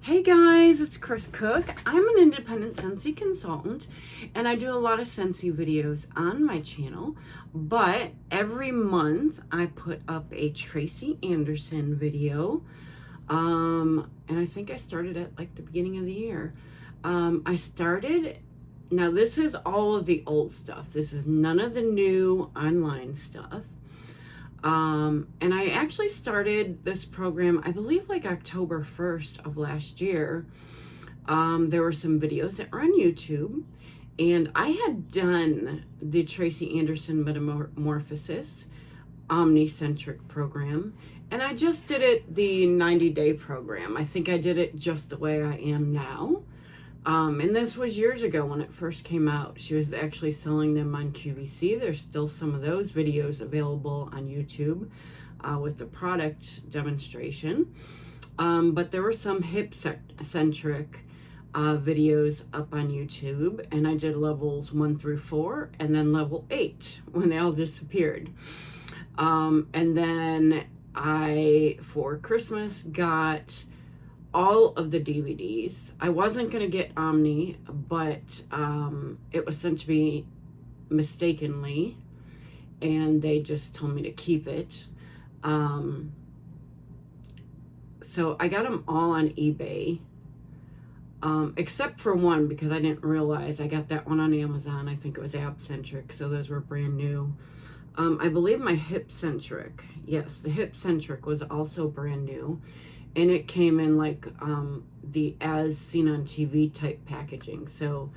Hey guys, it's Chris Cook. I'm an independent Scentsy consultant and I do a lot of Scentsy videos on my channel, but every month I put up a Tracy Anderson video. And I think I started at like the beginning of the year. Now this is all of the old stuff. This is none of the new online stuff. And I actually started this program, I believe like October 1st of last year. There were some videos that were on YouTube, and I had done the Tracy Anderson Metamorphosis Omnicentric program, and I just did it the 90-day program. I think I did it just the way I am now. And this was years ago when it first came out. She was actually selling them on QVC. There's still some of those videos available on YouTube with the product demonstration. But there were some hip-centric videos up on YouTube, and I did levels 1 through 4 and then level 8 when they all disappeared. And then I, for Christmas, got all of the DVDs. I wasn't going to get Omni, but it was sent to me mistakenly, and they just told me to keep it. So I got them all on eBay, except for one, because I didn't realize I got that one on Amazon. I think it was Abcentric, so those were brand new. I believe my Hip-centric, yes, the Hip-centric was also brand new. And it came in like the as seen on TV type packaging. So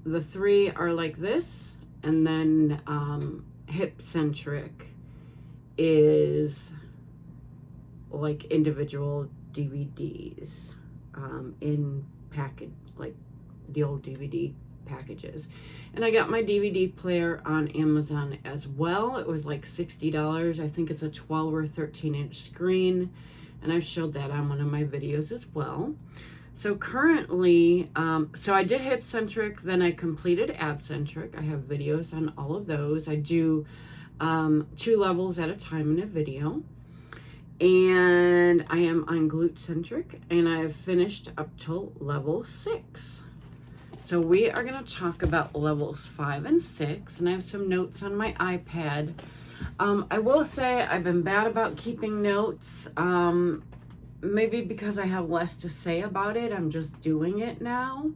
the 3 are like this, and then Hip-centric is like individual DVDs in package, like the old DVD packages. And I got my DVD player on Amazon as well. It was like $60. I think it's a 12 or 13-inch screen. And I've showed that on one of my videos as well. So currently, so I did Hip-centric, then I completed Abcentric. I have videos on all of those. I do 2 levels at a time in a video. And I am on Glute-centric, and I've finished up till level 6. So we are going to talk about levels 5 and 6, and I have some notes on my iPad. I will say I've been bad about keeping notes, maybe because I have less to say about it. I'm just doing it now.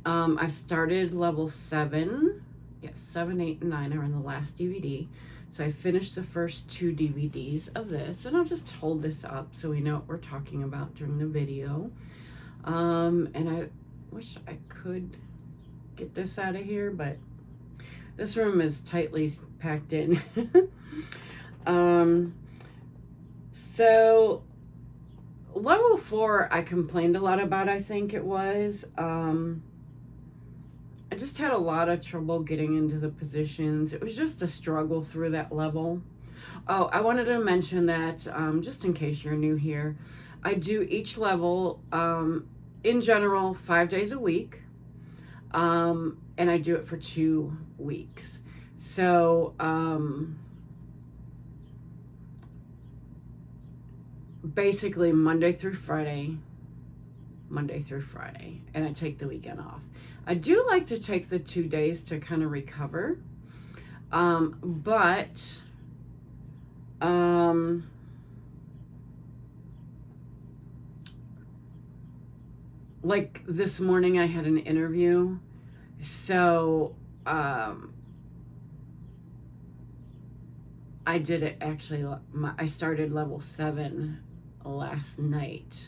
I've started level 7. Yes, 7, 8, and 9 are in the last DVD. So I finished the first 2 DVDs of this, and I'll just hold this up so we know what we're talking about during the video. And I wish I could get this out of here, but this room is tightly packed in. So level 4 I complained a lot about, I think it was. I just had a lot of trouble getting into the positions. It was just a struggle through that level. Oh, I wanted to mention that, just in case you're new here, I do each level, in general, 5 days a week. And I do it for 2 weeks. So, basically Monday through Friday, and I take the weekend off. I do like to take the 2 days to kind of recover, but like this morning I had an interview, so I did it actually, I started level 7 last night,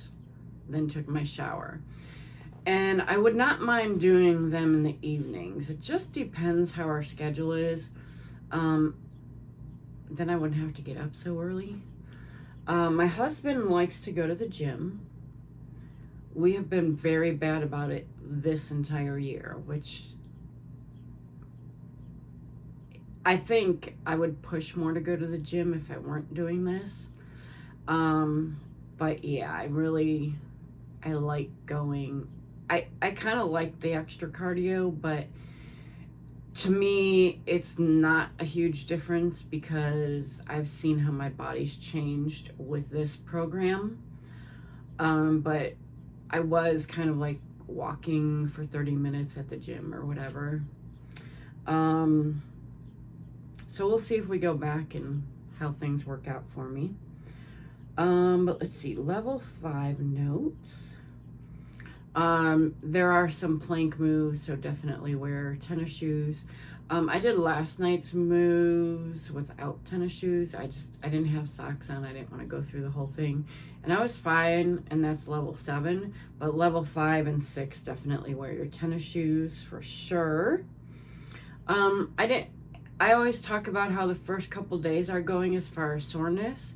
then took my shower. And I would not mind doing them in the evenings. It just depends how our schedule is. Then I wouldn't have to get up so early. My husband likes to go to the gym. We have been very bad about it this entire year, which I think I would push more to go to the gym if I weren't doing this. But yeah, I like going. I kind of like the extra cardio, but to me, it's not a huge difference because I've seen how my body's changed with this program. But I was kind of like walking for 30 minutes at the gym or whatever. So we'll see if we go back and how things work out for me. But let's see, level 5 notes. There are some plank moves, so definitely wear tennis shoes. I did last night's moves without tennis shoes. I didn't have socks on. I didn't want to go through the whole thing. And I was fine, and that's level 7. But level 5 and 6, definitely wear your tennis shoes for sure. I always talk about how the first couple days are going as far as soreness.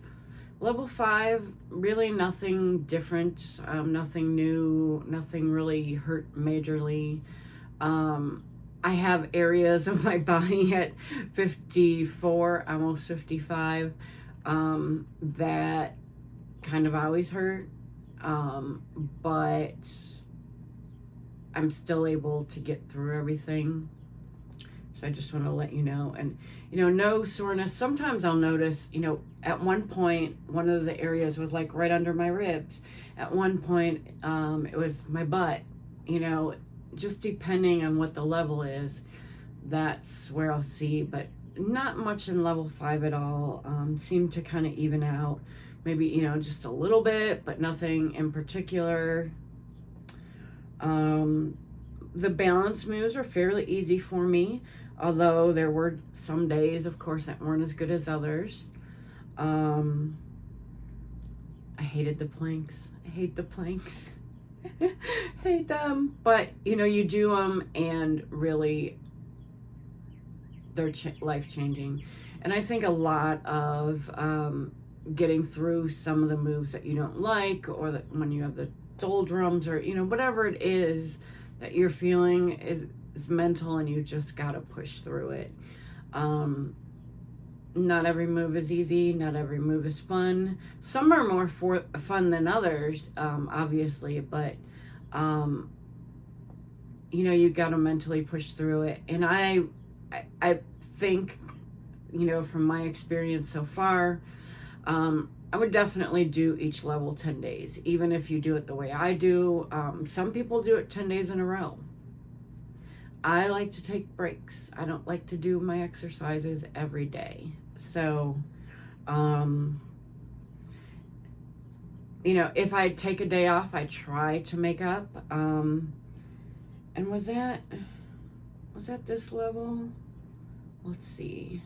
Level 5, really nothing different, nothing new, nothing really hurt majorly. I have areas of my body at 54, almost 55, that kind of always hurt, but I'm still able to get through everything. So I just want to let you know. And, no soreness. Sometimes I'll notice, at one point, one of the areas was like right under my ribs. At one point, it was my butt. Just depending on what the level is, that's where I'll see. But not much in level 5 at all. Seem to kind of even out. Maybe, just a little bit, but nothing in particular. The balance moves are fairly easy for me. Although there were some days, of course, that weren't as good as others. I hated the planks. I hate the planks. Hate them. But, you do them and really they're life-changing. And I think a lot of getting through some of the moves that you don't like, or that when you have the doldrums, or, whatever it is that you're feeling is mental, and you just got to push through it. Not every move is easy. Not every move is fun. Some are more fun than others, obviously, but you got to mentally push through it. And I think, from my experience so far, I would definitely do each level 10 days, even if you do it the way I do. Some people do it 10 days in a row. I like to take breaks. I don't like to do my exercises every day. So, if I take a day off, I try to make up. And was that this level? Let's see.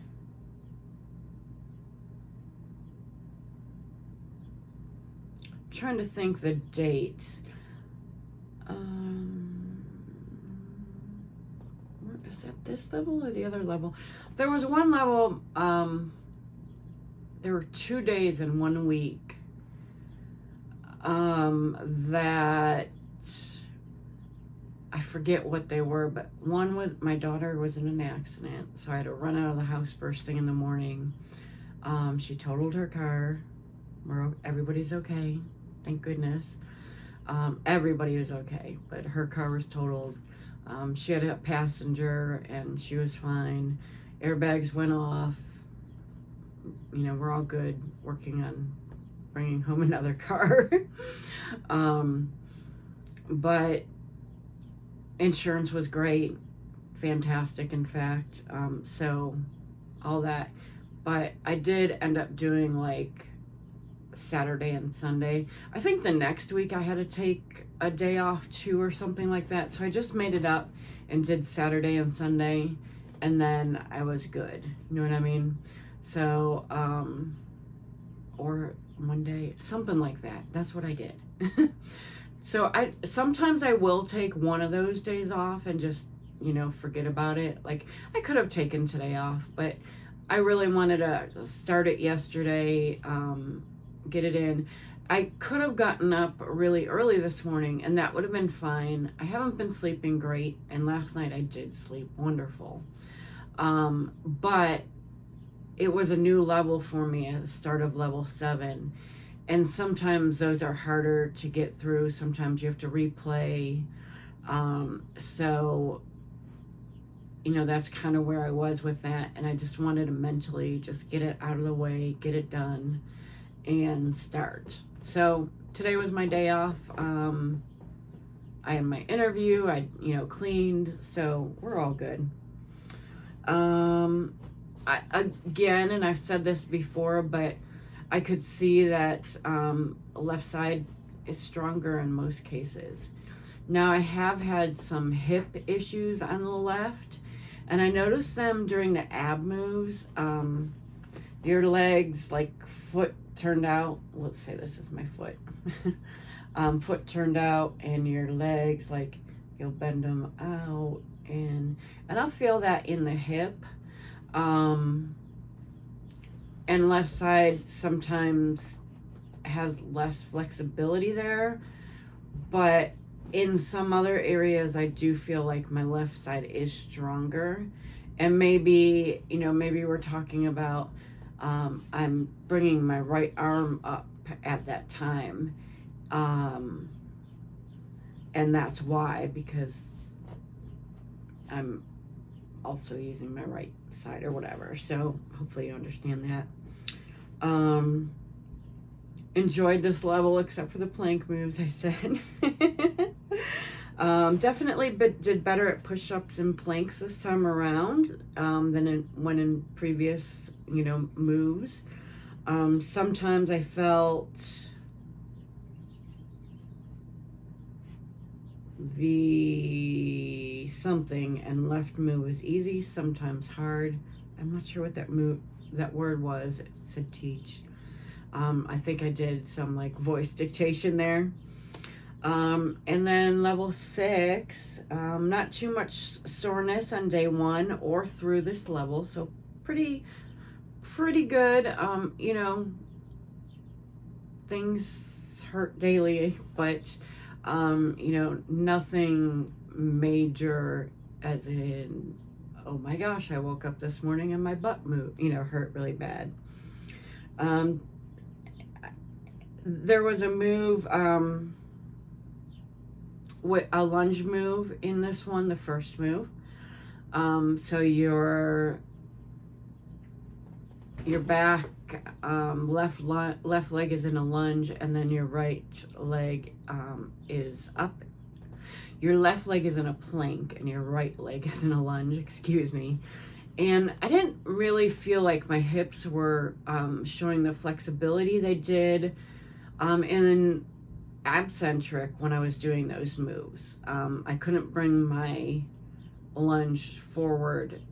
I'm trying to think the date. Is that this level or the other level? There was one level, there were 2 days in 1 week that I forget what they were, but one was my daughter was in an accident, so I had to run out of the house first thing in the morning. She totaled her car. Everybody's okay, thank goodness. Everybody was okay, but her car was totaled. She had a passenger and she was fine. Airbags went off. We're all good, working on bringing home another car. But insurance was great, fantastic, in fact. So all that. But I did end up doing like Saturday and Sunday. I think the next week I had to take a day off too, or something like that. So I just made it up and did Saturday and Sunday, and then I was good. You know what I mean? So, or Monday, something like that. That's what I did. So sometimes I will take one of those days off and just, forget about it. Like, I could have taken today off, but I really wanted to start it yesterday, get it in. I could have gotten up really early this morning, and that would have been fine. I haven't been sleeping great, and last night I did sleep wonderful. But it was a new level for me at the start of level 7. And sometimes those are harder to get through. Sometimes you have to replay. So, that's kind of where I was with that. And I just wanted to mentally just get it out of the way, get it done, and start. So today was my day off. I had my interview, I, cleaned, so we're all good. Again, and I've said this before, but I could see that left side is stronger in most cases. Now, I have had some hip issues on the left, and I noticed them during the ab moves. Your legs, like foot turned out. Let's say this is my foot. Foot turned out, and your legs, like, you'll bend them out, and I'll feel that in the hip. And left side sometimes has less flexibility there, but in some other areas I do feel like my left side is stronger. And maybe we're talking about I'm bringing my right arm up at that time, and that's why, because I'm also using my right side or whatever. So hopefully you understand that. Enjoyed this level except for the plank moves, I said. Definitely did better at push-ups and planks this time around than when in previous moves. Sometimes I felt the something and left move was easy, sometimes hard. I'm not sure what that word was. It said teach. I think I did some like voice dictation there. And then level 6, not too much soreness on day 1 or through this level, so pretty good. Things hurt daily, but nothing major, as in, oh my gosh, I woke up this morning and my butt hurt really bad. There was a move, with a lunge move in this one, the first move. So your back, left leg is in a lunge, and then your right leg is up. Your left leg is in a plank, and your right leg is in a lunge, excuse me. And I didn't really feel like my hips were showing the flexibility they did in abcentric when I was doing those moves. I couldn't bring my lunge forward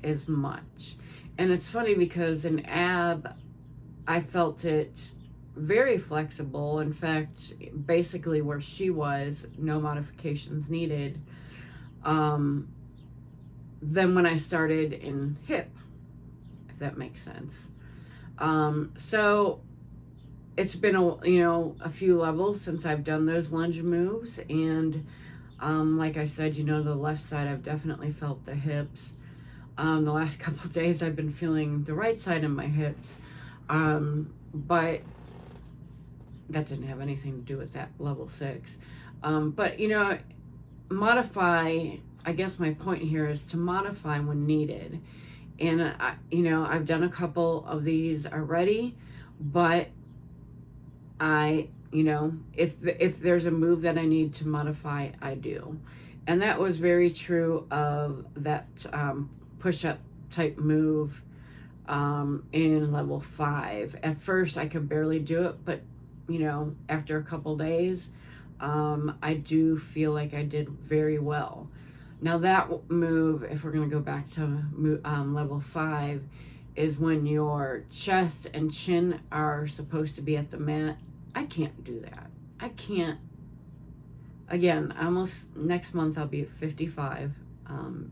as much. And it's funny because in ab, I felt it very flexible. In fact, basically where she was, no modifications needed. Then when I started in hip, if that makes sense. So it's been a few levels since I've done those lunge moves, and like I said, the left side, I've definitely felt the hips. The last couple of days I've been feeling the right side of my hips, but that didn't have anything to do with that level 6. But modify, I guess my point here is to modify when needed. And I've done a couple of these already, but if there's a move that I need to modify, I do. And that was very true of that push-up type move in level 5. At first I could barely do it, but after a couple days, I do feel like I did very well. Now that move, if we're going to go back to level 5, is when your chest and chin are supposed to be at the mat. I can't do that. I can't. Again, next month I'll be at 55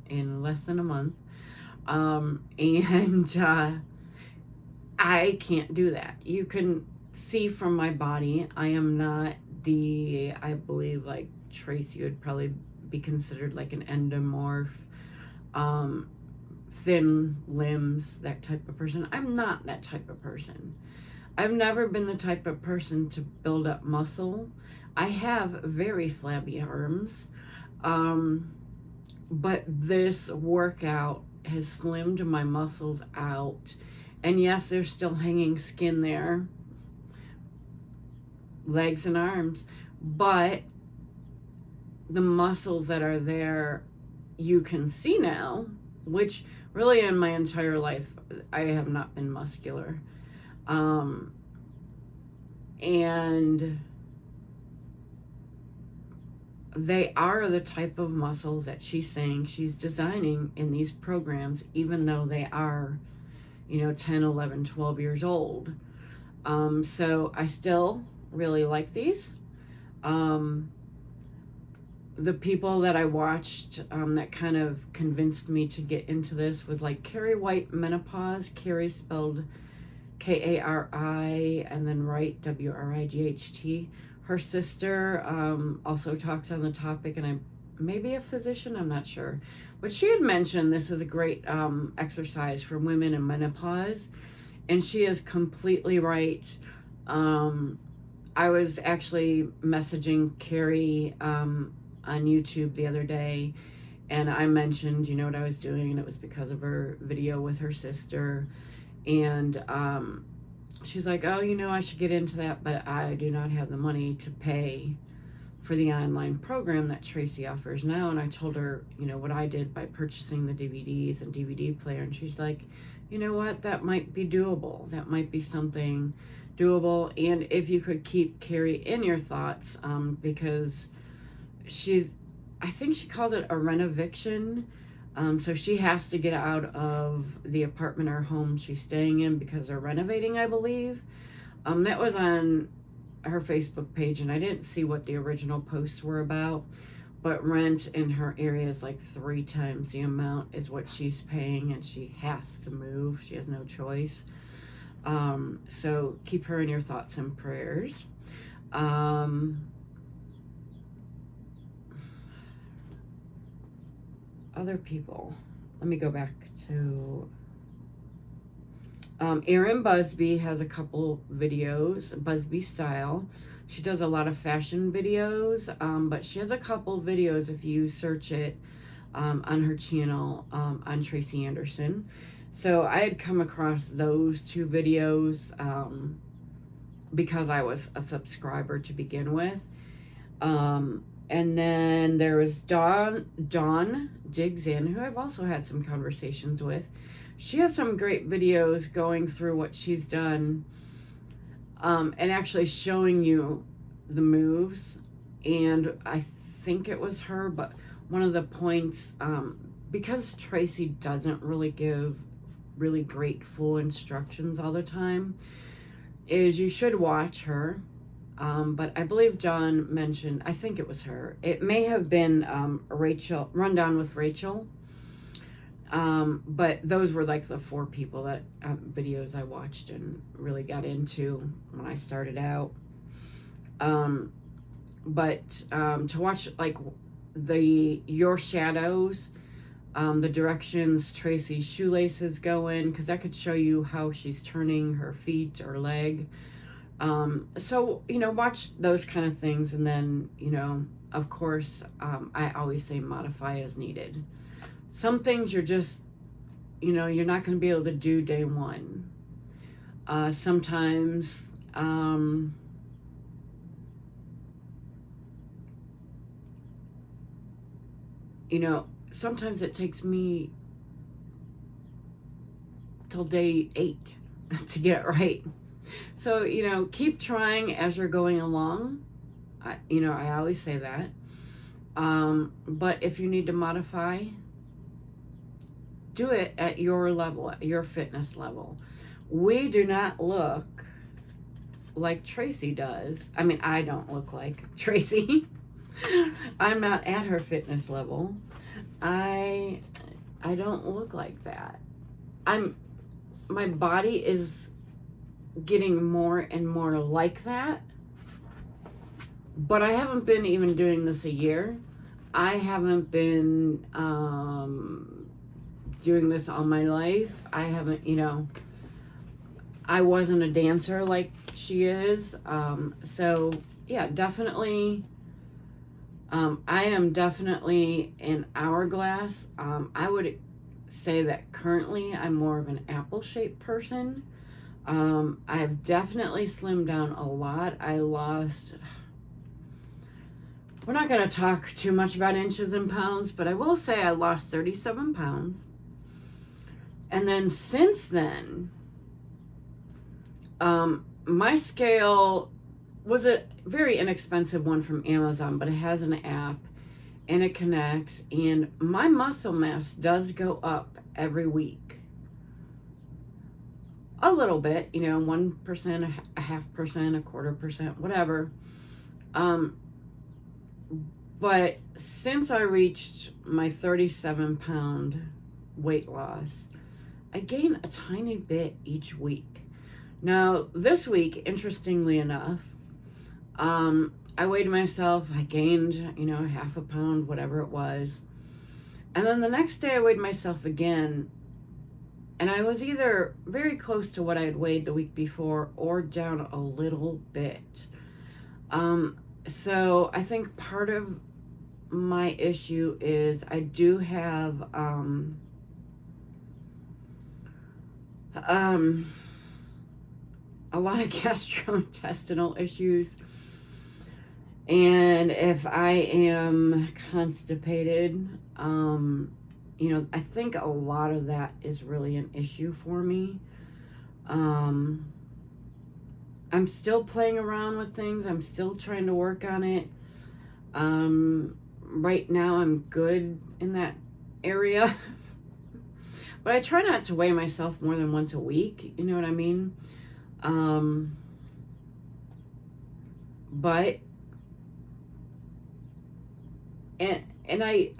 in less than a month. And I can't do that. You can see from my body, I am not I believe like Tracy would probably be considered like an endomorph, thin limbs, that type of person. I'm not that type of person. I've never been the type of person to build up muscle. I have very flabby arms, but this workout has slimmed my muscles out. And yes, there's still hanging skin there, legs and arms, but the muscles that are there you can see now, which really in my entire life I have not been muscular. And they are the type of muscles that she's saying she's designing in these programs, even though they are, 10, 11, 12 years old. So I still really like these. The people that I watched that kind of convinced me to get into this was like Carrie White Menopause. Carrie spelled Kari and then Wright, Wright. Her sister also talks on the topic, and I may be a physician, I'm not sure. But she had mentioned this is a great exercise for women in menopause, and she is completely right. I was actually messaging Carrie on YouTube the other day, and I mentioned, what I was doing, and it was because of her video with her sister. And she's like, oh, I should get into that, but I do not have the money to pay for the online program that Tracy offers now. And I told her, what I did by purchasing the DVDs and DVD player. And she's like, you know what, that might be doable. That might be something doable. And if you could keep Carrie in your thoughts, because I think she called it a renoviction. So she has to get out of the apartment or home she's staying in because they're renovating, I believe. That was on her Facebook page, and I didn't see what the original posts were about, but rent in her area is like 3 times the amount is what she's paying, and she has to move. She has no choice. So keep her in your thoughts and prayers. Other people. Let me go back to Erin Busby has a couple videos, Busby Style. She does a lot of fashion videos, but she has a couple videos if you search it on her channel on Tracy Anderson. So I had come across those 2 videos because I was a subscriber to begin with. And then there was Dawn Digs In, who I've also had some conversations with. She has some great videos going through what she's done and actually showing you the moves. And I think it was her, but one of the points, because Tracy doesn't really give really great full instructions all the time, is you should watch her. But I believe John mentioned, I think it was her. It may have been Rachel, Rundown with Rachel. But those were like the 4 people that videos I watched and really got into when I started out. But to watch like your shadows, the directions Tracy's shoelaces go in, because that could show you how she's turning her feet or leg. So, watch those kind of things. And then, of course, I always say modify as needed. Some things you're just, you're not going to be able to do day one. Sometimes, sometimes it takes me till day 8 to get it right. So, keep trying as you're going along. I always say that. But if you need to modify, do it at your level, at your fitness level. We do not look like Tracy does. I mean, I don't look like Tracy. I'm not at her fitness level. I don't look like that. My body is getting more and more like that, but I haven't been even doing this a year. I haven't been doing this all my life. I haven't, I wasn't a dancer like she is. So yeah, definitely. I am definitely an hourglass. I would say that currently I'm more of an apple-shaped person. I've definitely slimmed down a lot. I lost we're not going to talk too much about inches and pounds, but I will say I lost 37 pounds. And then since then, my scale was a very inexpensive one from Amazon, but it has an app and it connects, and my muscle mass does go up every week. A little bit, 1%, a 0.5%, a 1/4%, whatever. But since I reached my 37-pound weight loss, I gain a tiny bit each week. Now, this week, interestingly enough, I weighed myself, I gained, 0.5 pound, whatever it was. And then the next day I weighed myself again, and I was either very close to what I had weighed the week before or down a little bit. So I think part of my issue is I do have a lot of gastrointestinal issues, and if I am constipated, I think a lot of that is really an issue for me. I'm still playing around with things. I'm still trying to work on it. Right now I'm good in that area. But I try not to weigh myself more than once a week, you know what I mean? But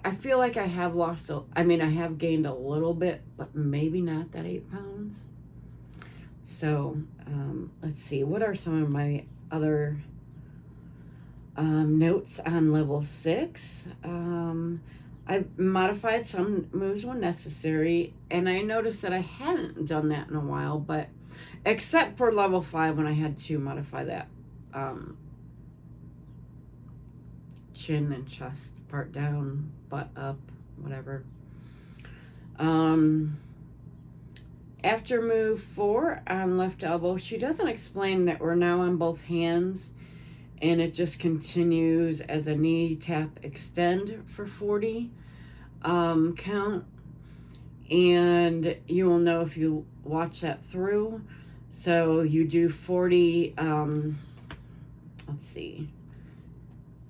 I feel like I have I have gained a little bit, but maybe not that 8 pounds. So, let's see, what are some of my other notes on level 6? I've modified some moves when necessary, and I noticed that I hadn't done that in a while, but except for level 5 when I had to modify that chin and chest part down, butt up, whatever. After move 4 on left elbow, she doesn't explain that we're now on both hands, and it just continues as a knee tap extend for 40 count, and you will know if you watch that through. So you do 40, let's see,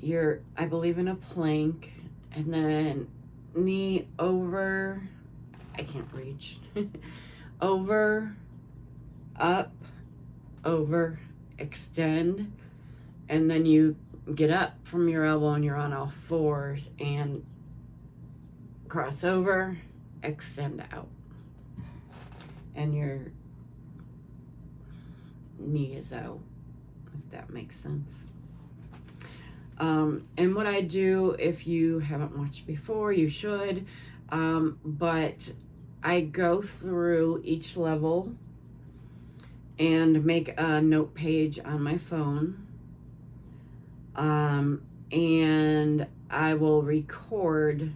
you're, I believe, in a plank, and then knee over, I can't reach, over, up, over, extend, and then you get up from your elbow and you're on all fours and cross over, extend out, and your knee is out, if that makes sense. And what I do, if you haven't watched before, you should, but I go through each level and make a note page on my phone, and I will record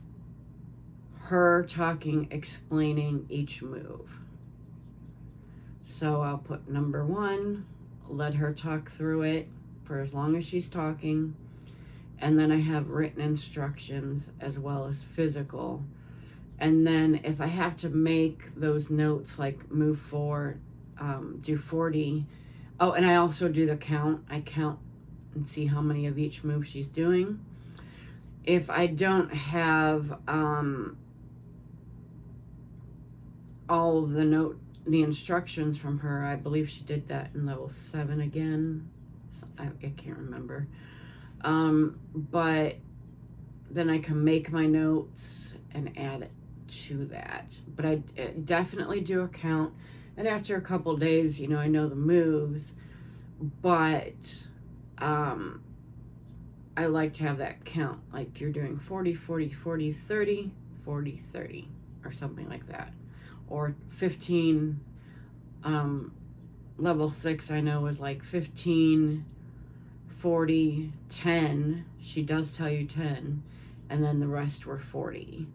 her talking, explaining each move. So I'll put number 1, let her talk through it for as long as she's talking, and then I have written instructions as well as physical. And then if I have to make those notes, like move 4, do 40. Oh, and I also do the count. I count and see how many of each move she's doing. If I don't have all of the instructions from her, I believe she did that in level 7 again. I can't remember. But then I can make my notes and add it to that. But I definitely do a count, and after a couple days, I know the moves, but I like to have that count, like you're doing 40, 40, 40, 30, 40, 30, or something like that, or 15. Level 6 I know is like 15, 40, 10. She does tell you 10, and then the rest were 40.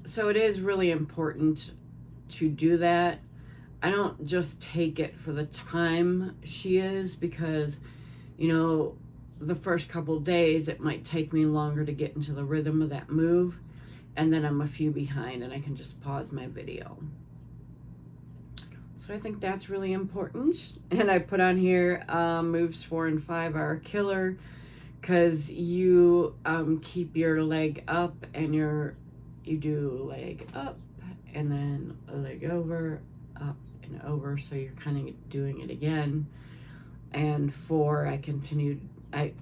So it is really important to do that. I don't just take it for the time she is, because you know, the first couple days, it might take me longer to get into the rhythm of that move. And then I'm a few behind and I can just pause my video. So I think that's really important. And I put on here, moves 4 and 5 are a killer, because you keep your leg up and you do leg up and then a leg over, up and over. So you're kind of doing it again. And 4, I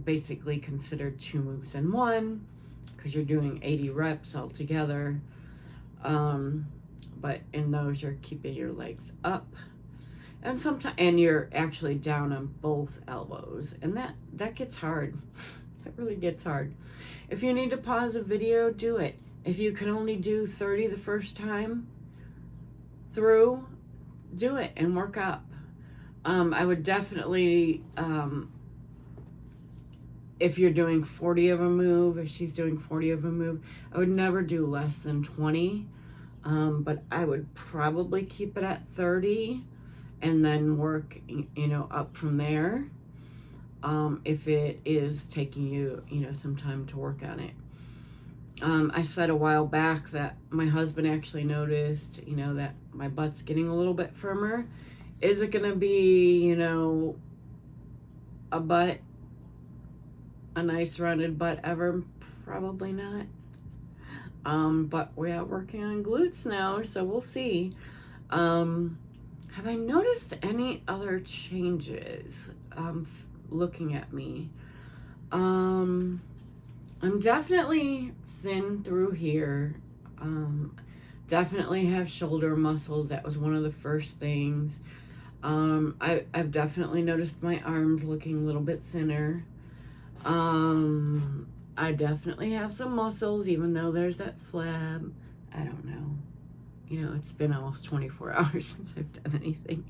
basically considered 2 moves in 1, because you're doing 80 reps altogether. But in those, you're keeping your legs up, and sometimes, and you're actually down on both elbows, and that gets hard. It really gets hard. If you need to pause a video, do it. If you can only do 30 the first time through, do it and work up. I would definitely, if you're doing 40 of a move, if she's doing 40 of a move, I would never do less than 20. But I would probably keep it at 30 and then work, you know, up from there. If it is taking you, you know, some time to work on it. I said a while back that my husband actually noticed, you know, that my butt's getting a little bit firmer. Is it going to be, you know, a nice rounded butt ever? Probably not. But we are working on glutes now, so we'll see. Have I noticed any other changes, looking at me? I'm definitely thin through here. Definitely have shoulder muscles. That was one of the first things. I've definitely noticed my arms looking a little bit thinner. I definitely have some muscles, even though there's that flab. I don't know. You know, it's been almost 24 hours since I've done anything.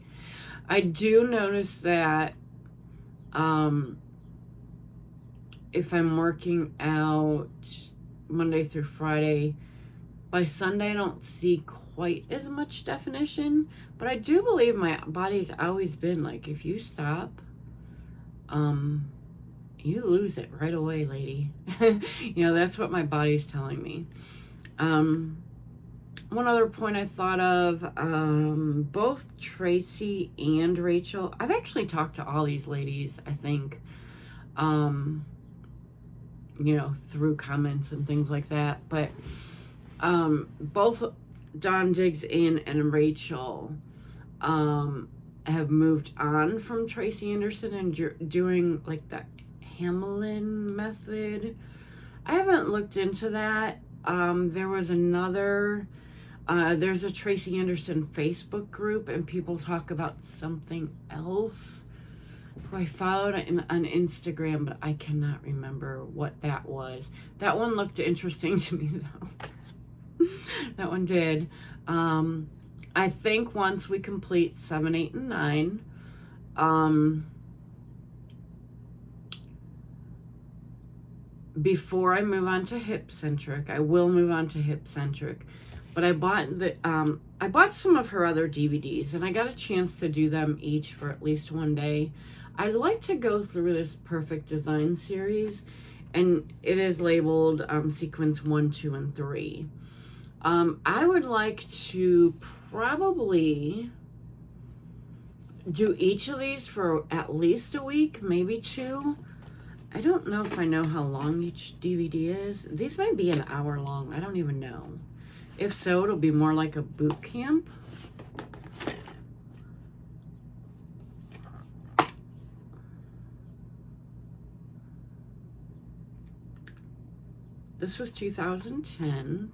I do notice that if I'm working out Monday through Friday, by Sunday I don't see quite as much definition. But I do believe my body's always been like, if you stop, you lose it right away, lady. You know, that's what my body's telling me. One other point I thought of, both Tracy and Rachel, I've actually talked to all these ladies, I think, you know, through comments and things like that. But both Dawn Diggs and Rachel have moved on from Tracy Anderson and doing like that Hamlin method. I haven't looked into that. There was another, there's a Tracy Anderson Facebook group, and people talk about something else who I followed on Instagram, but I cannot remember what that was. That one looked interesting to me though. That one did. I think once we complete 7, 8, and 9, before I move on to hip centric, I will move on to hip centric. But I bought some of her other DVDs, and I got a chance to do them each for at least one day. I'd like to go through this Perfect Design series, and it is labeled sequence 1, 2, and 3. I would like to probably do each of these for at least a week, maybe 2. I don't know if I know how long each DVD is. These might be an hour long. I don't even know. If so, it'll be more like a boot camp. This was 2010.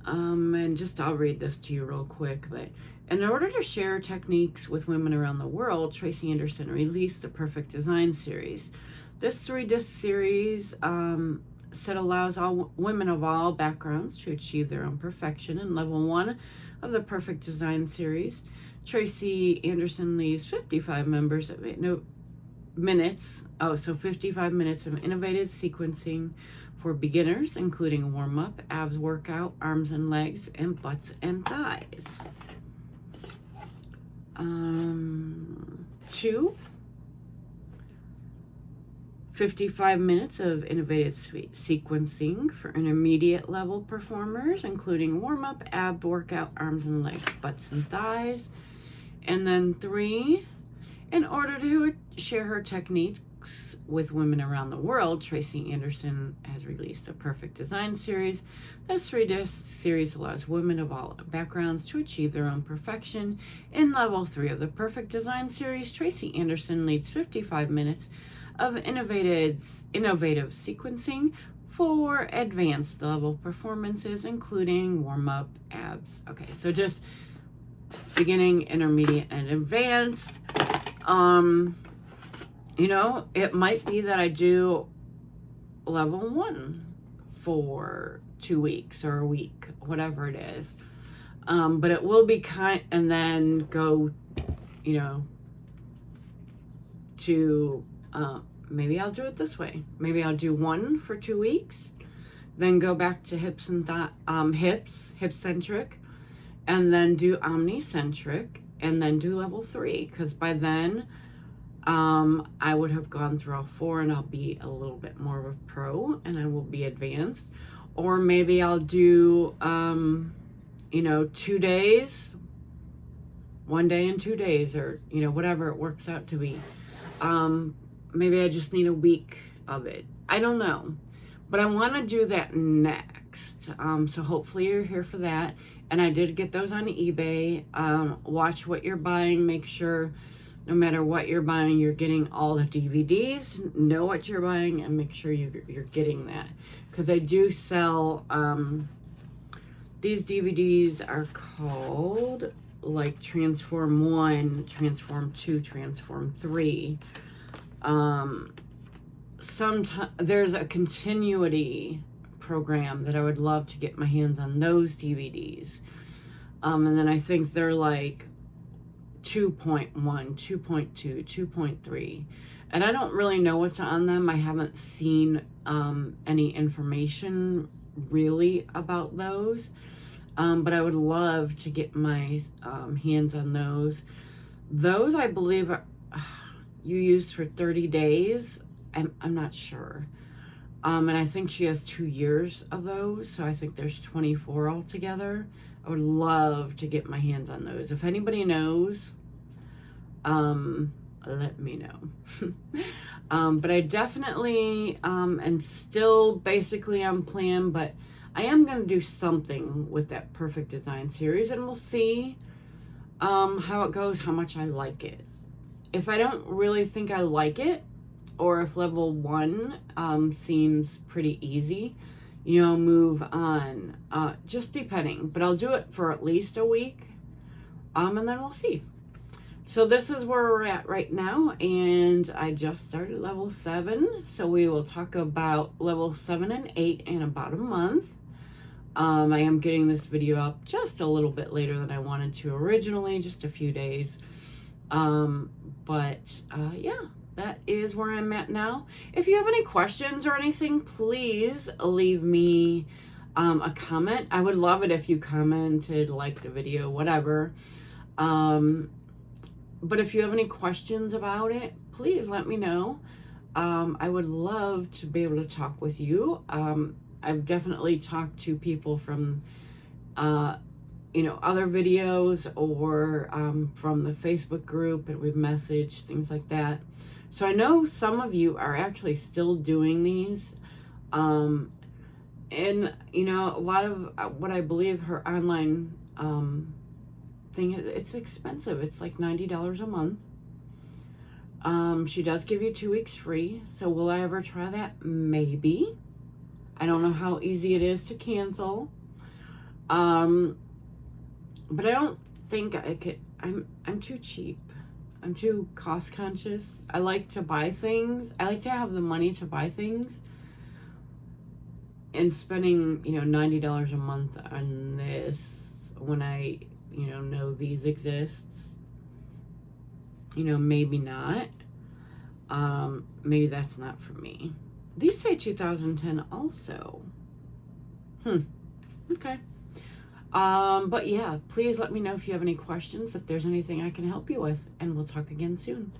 And just I'll read this to you real quick. But in order to share techniques with women around the world, Tracy Anderson released the Perfect Design series. This 3-disc series set allows all women of all backgrounds to achieve their own perfection. In level 1 of the Perfect Design series, Tracy Anderson leaves 55 minutes of innovative sequencing for beginners, including warm-up, abs workout, arms and legs, and butts and thighs. 2, 55 minutes of innovative sequencing for intermediate level performers, including warm-up, ab workout, arms and legs, butts and thighs. And then 3, in order to share her techniques with women around the world, Tracy Anderson has released a Perfect Design series. This 3-disc series allows women of all backgrounds to achieve their own perfection. In level 3 of the Perfect Design series, Tracy Anderson leads 55 minutes of innovative sequencing for advanced level performances, including warm-up, abs. Okay, so just beginning, intermediate, and advanced. You know, it might be that I do level 1 for 2 weeks or a week, whatever it is. But it will be and then go, you know, to, maybe I'll do it this way. Maybe I'll do 1 for 2 weeks, then go back to hip centric, and then do omnicentric, and then do level 3. Because by then, I would have gone through all 4, and I'll be a little bit more of a pro, and I will be advanced. Or maybe I'll do, you know, 2 days, 1 day and 2 days, or, you know, whatever it works out to be. Maybe I just need a week of it. I don't know. But I want to do that next. So hopefully you're here for that. And I did get those on eBay. Watch what you're buying. Make sure no matter what you're buying, you're getting all the DVDs. Know what you're buying and make sure you're getting that. Because I do sell, these DVDs are called like Transform 1, Transform 2, Transform 3. Sometimes there's a continuity program that I would love to get my hands on those DVDs. And then I think they're like 2.1, 2.2, 2.3. And I don't really know what's on them. I haven't seen any information really about those. But I would love to get my hands on those. Those, I believe, are, you use for 30 days. I'm not sure. And I think she has 2 years of those. So I think there's 24 altogether. I would love to get my hands on those. If anybody knows, let me know. But I definitely am still basically on plan, but I am going to do something with that Perfect Design series, and we'll see how it goes, how much I like it. If I don't really think I like it, or if level 1 seems pretty easy, you know, move on. Just depending. But I'll do it for at least a week, and then we'll see. So this is where we're at right now, and I just started level 7. So we will talk about level 7 and 8 in about a month. I am getting this video up just a little bit later than I wanted to originally, just a few days. Yeah, that is where I'm at now. If you have any questions or anything, please leave me a comment. I would love it if you commented, liked the video, whatever. But if you have any questions about it, please let me know. I would love to be able to talk with you. I've definitely talked to people from, you know, other videos or from the Facebook group, and we've messaged, things like that. So I know some of you are actually still doing these. And, you know, a lot of what I believe her online thing, it's expensive. It's like $90 a month. She does give you 2 weeks free. So will I ever try that? Maybe. I don't know how easy it is to cancel. But I don't think I could. I'm too cheap. I'm too cost conscious. I like to buy things. I like to have the money to buy things. And spending, you know, $90 a month on this when I, you know these exists. You know, maybe not. Maybe that's not for me. These say 2010 also. Okay. But yeah, please let me know if you have any questions, if there's anything I can help you with, and we'll talk again soon.